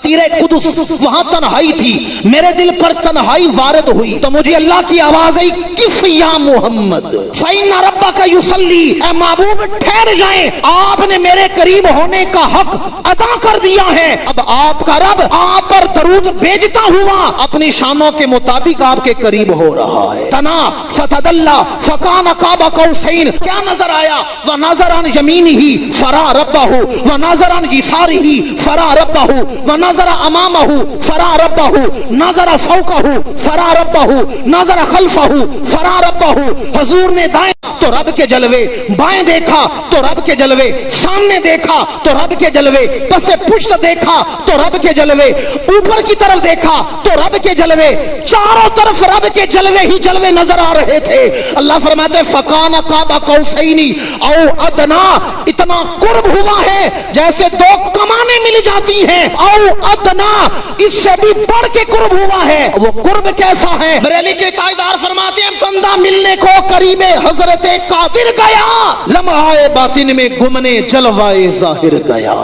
مسیر قدس وہاں تنہائی تھی، میرے دل پر تنہائی وارد ہوئی تو مجھے اللہ کی آواز آئی کف یا محمد فإن ربک یصلی، اے محبوب ٹھہر جائیں، آپ نے میرے قریب ہونے کا حق ادا کر دیا ہے، اب آپ کا رب آپ پر درود بھیجتا ہوا اپنی شانوں کے مطابق آپ کے قریب ہو رہا ہے۔ تنا فتدلی فکان قاب قوسین، کیا نظر آیا؟ ونظر عن یمینہ فرا ربہ ونظر عن یسارہ فرا ربہ ونظر امامہ فرا ربہ نظر فوقہ فرا ربہ نظر خلفہ فرا ربہ۔ حضور نے دائیں تو رب کے جلوے، بائیں دیکھا تو رب کے جلوے، سامنے دیکھا تو رب کے جلوے، پس پشت دیکھا تو رب کے جلوے، اوپر کی طرف دیکھا تو رب کے جلوے، چاروں طرف رب کے جلوے ہی جلوے نظر آ رہے تھے۔ اللہ فرماتے فکان قاب قوسین او ادنا، اتنا قرب ہوا ہے جیسے دو کمانیں مل جاتی ہیں، او ادنا اس سے بھی بڑھ کے قرب ہوا ہے۔ وہ قرب کیسا ہے؟ بریلی کے تاجدار فرماتے ہیں بندہ ملنے کو قریب حضرت قادر گیا، لمحہ باطن میں گمنے جلوائے ظاہر گیا۔